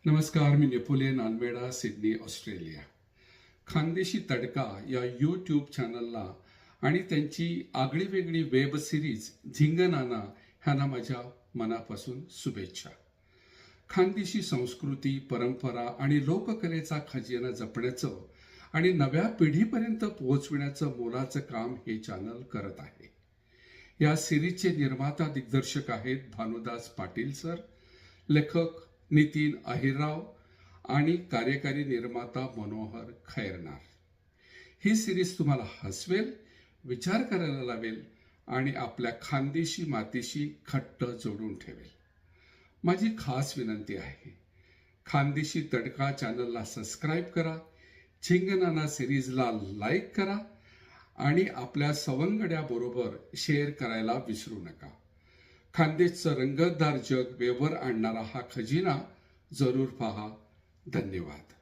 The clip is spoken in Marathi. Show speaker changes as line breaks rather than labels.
नमस्कार, मी Napoleon Almeida, Sydney, Australia. Khandeshi tadka या यूट्यूब चॅनलला आणि त्यांची आगळीवेगळी वेब सिरीज झिंगनाना ह्यांना माझ्या मनापासून शुभेच्छा. खानदेशी संस्कृती, परंपरा आणि लोककलेचा खजिना जपण्याचं आणि नव्या पिढीपर्यंत पोहोचविण्याचं मोलाचं काम हे चॅनल करत आहे. या सिरीजचे निर्माता दिग्दर्शक आहेत भानुदास पाटील सर, लेखक नितीन अहिरराव आणि कार्यकारी निर्माता मनोहर खैरनार. ही सिरीज तुम्हाला हसवेल, विचार करायला लावेल आणि आपल्या खानदेशी मातीशी घट्ट जोडून ठेवेल. माझी खास विनंती आहे, खानदेशी तडका चॅनलला सबस्क्राईब करा, झिंगनाना सिरीजला लाईक करा आणि आपल्या सवंगड्याबरोबर शेअर करायला विसरू नका. खानदेशचं रंगतदार जग वेवर आणणारा हा खजिना जरूर पहा. धन्यवाद.